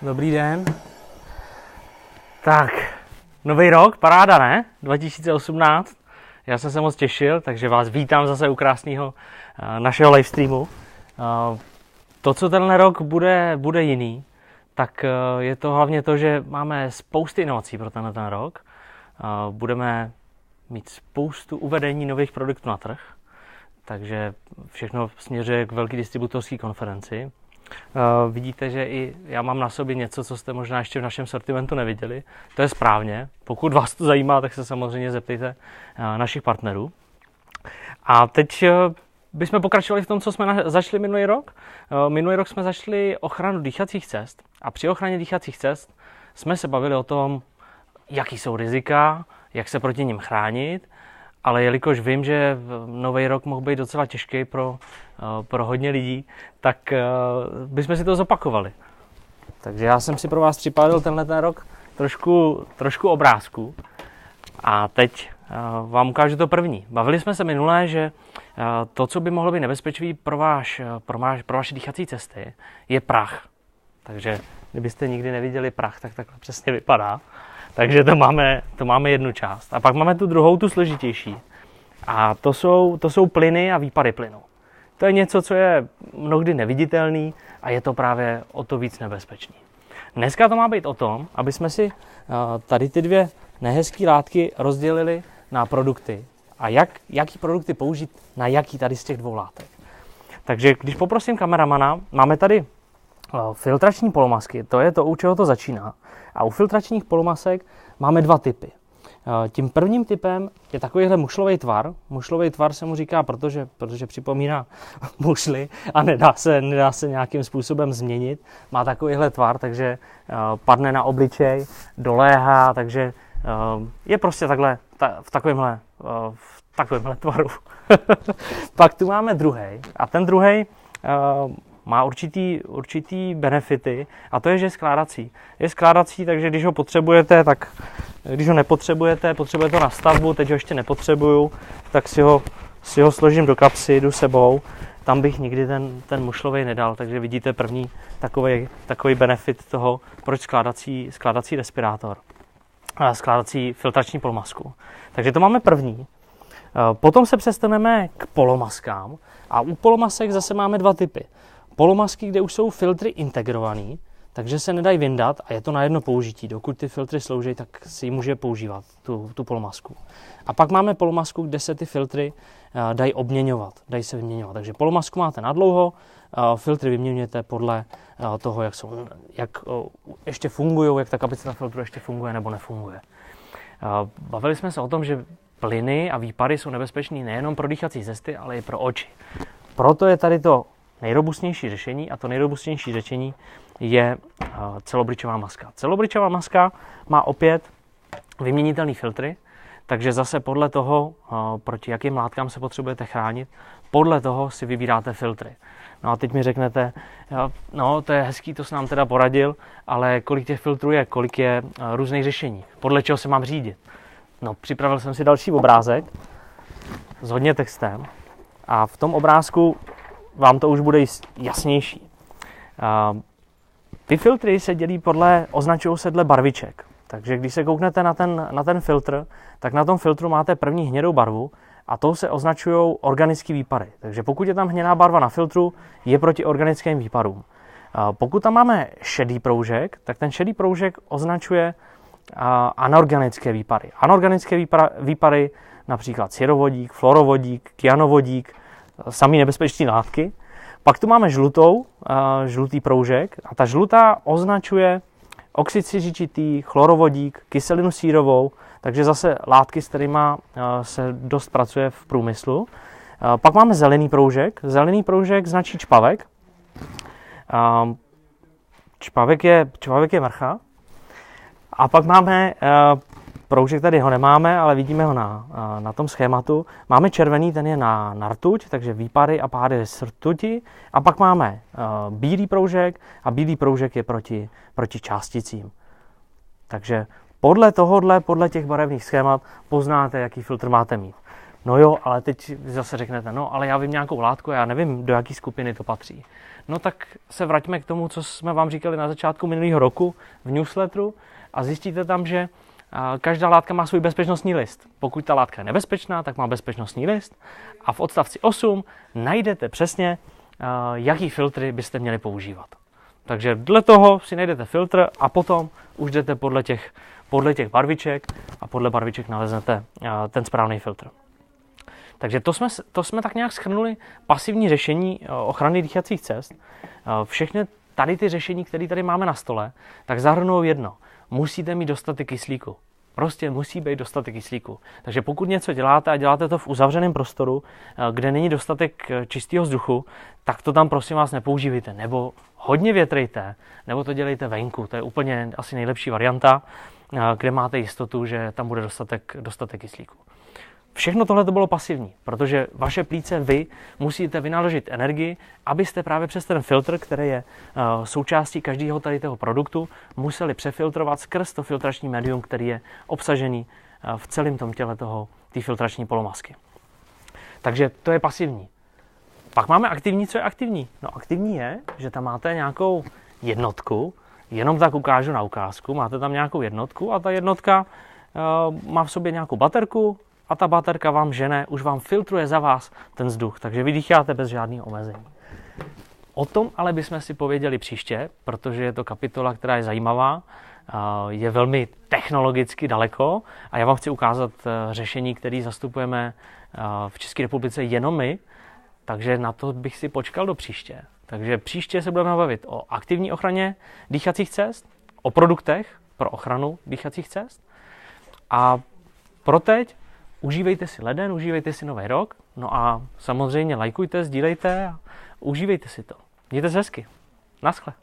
Dobrý den. Tak, nový rok, paráda, ne? 2018. Já jsem se moc těšil, takže vás vítám zase u krásného našeho livestreamu. To, co tenhle rok bude jiný, tak je to hlavně to, že máme spousty inovací pro tenhle rok. Budeme mít spoustu uvedení nových produktů na trh, takže všechno směřuje k velké distributorské konferenci. Vidíte, že i já mám na sobě něco, co jste možná ještě v našem sortimentu neviděli. To je správně. Pokud vás to zajímá, tak se samozřejmě zeptejte našich partnerů. A teď bychom pokračovali v tom, co jsme začali minulý rok. Minulý rok jsme začali ochranu dýchacích cest. A při ochraně dýchacích cest jsme se bavili o tom, jaký jsou rizika, jak se proti nim chránit. Ale jelikož vím, že nový rok mohl být docela těžký pro hodně lidí, tak bychom si to zopakovali. Takže já jsem si pro vás připravil tenhle rok trošku obrázků. A teď vám ukážu to první. Bavili jsme se minule, že to, co by mohlo být nebezpečný pro vaše dýchací cesty, je prach. Takže kdybyste nikdy neviděli prach, tak takhle přesně vypadá. Takže to máme jednu část. A pak máme tu druhou, tu složitější. A to jsou plyny a výpary plynu. To je něco, co je mnohdy neviditelný a je to právě o to víc nebezpečný. Dneska to má být o tom, aby jsme si tady ty dvě nehezké látky rozdělili na produkty. A jaký produkty použít na jaký tady z těch dvou látek. Takže když poprosím kameramana, máme tady filtrační polomasky, to je to, u čeho to začíná. A u filtračních polomasek máme dva typy. Tím prvním typem je takovýhle mušlový tvar. Mušlový tvar se mu říká, protože připomíná mušly a nedá se nějakým způsobem změnit. Má takovýhle tvar, takže padne na obličej, doléhá, takže je prostě takhle v takovémhle tvaru. Pak tu máme druhej a ten druhej má určitý benefity a to je, že je skládací. Je skládací, takže když ho potřebujete, tak když ho nepotřebujete, potřebujete to na stavbu, teď ho ještě nepotřebuju, tak si ho složím do kapsy, jdu sebou. Tam bych nikdy ten mušlovej nedal, takže vidíte první takový benefit toho, proč skládací respirátor. Skládací filtrační polomasku. Takže to máme první. Potom se přestaneme k polomaskám a u polomasek zase máme dva typy. Polomasky, kde už jsou filtry integrovaný, takže se nedají vyndat a je to na jedno použití. Dokud ty filtry slouží, tak si ji může používat, tu polomasku. A pak máme polomasku, kde se ty filtry dají obměňovat, dají se vyměňovat. Takže polomasku máte nadlouho, filtry vyměňujete podle toho, jak ještě fungují, jak ta kapacita filtru ještě funguje nebo nefunguje. Bavili jsme se o tom, že plyny a výpary jsou nebezpečný nejenom pro dýchací cesty, ale i pro oči. Proto je tady to nejrobustnější řešení a to nejrobustnější řešení je celobřičová maska. Celobřičová maska má opět vyměnitelné filtry, takže zase podle toho, proti jakým látkám se potřebujete chránit, podle toho si vybíráte filtry. No a teď mi řeknete, no to je hezký, to jsi nám teda poradil, ale kolik těch filtrů je, kolik je různých řešení, podle čeho se mám řídit. No, připravil jsem si další obrázek s hodně textem a v tom obrázku vám to už bude jasnější. Ty filtry se dělí označují se dle barviček. Takže když se kouknete na ten filtr, tak na tom filtru máte první hnědou barvu a tou se označují organické výpary. Takže pokud je tam hnědá barva na filtru, je proti organickým výparům. Pokud tam máme šedý proužek, tak ten šedý proužek označuje anorganické výpary. Anorganické výpary, například syrovodík, fluorovodík, kyanovodík, samý nebezpečné látky. Pak tu máme žlutý proužek a ta žlutá označuje oxid siřičitý, chlorovodík, kyselinu sírovou, takže zase látky, s kterými se dost pracuje v průmyslu. Pak máme zelený proužek. Zelený proužek značí čpavek. Čpavek je mrcha. A pak máme proužek, tady ho nemáme, ale vidíme ho na tom schématu. Máme červený, ten je na rtuť, takže výpary a pády z rtuti. A pak máme bílý proužek a bílý proužek je proti částicím. Takže podle těch barevných schémat poznáte, jaký filtr máte mít. No jo, ale teď zase řeknete, no ale já vím nějakou látku a já nevím, do jaký skupiny to patří. No tak se vraťme k tomu, co jsme vám říkali na začátku minulého roku v newsletteru a zjistíte tam, že každá látka má svůj bezpečnostní list. Pokud ta látka je nebezpečná, tak má bezpečnostní list a v odstavci 8 najdete přesně, jaký filtry byste měli používat. Takže dle toho si najdete filtr a potom už jdete podle těch barviček a podle barviček naleznete ten správný filtr. Takže to jsme tak nějak shrnuli pasivní řešení ochrany dýchacích cest. Všechny tady ty řešení, které tady máme na stole, tak zahrnují jedno. Musíte mít dostatek kyslíku. Prostě musí být dostatek kyslíku. Takže pokud něco děláte a děláte to v uzavřeném prostoru, kde není dostatek čistého vzduchu, tak to tam prosím vás nepoužívejte. Nebo hodně větrejte, nebo to dělejte venku. To je úplně asi nejlepší varianta, kde máte jistotu, že tam bude dostatek kyslíku. Všechno tohle to bylo pasivní, protože vaše plíce vy musíte vynaložit energii, abyste právě přes ten filtr, který je součástí každého tady toho produktu, museli přefiltrovat skrz to filtrační médium, který je obsažený v celém tom těle té filtrační polomasky. Takže to je pasivní. Pak máme aktivní. Co je aktivní? No aktivní je, že tam máte nějakou jednotku, jenom tak ukážu na ukázku, máte tam nějakou jednotku a ta jednotka má v sobě nějakou baterku, a ta baterka vám žene, už vám filtruje za vás ten vzduch, takže vy dýcháte bez žádného omezení. O tom ale bychom si pověděli příště, protože je to kapitola, která je zajímavá, je velmi technologicky daleko a já vám chci ukázat řešení, které zastupujeme v České republice jenom my, takže na to bych si počkal do příště. Takže příště se budeme bavit o aktivní ochraně dýchacích cest, o produktech pro ochranu dýchacích cest a pro teď užívejte si leden, užívejte si nový rok, no a samozřejmě lajkujte, sdílejte a užívejte si to. Mějte se hezky. Naschle.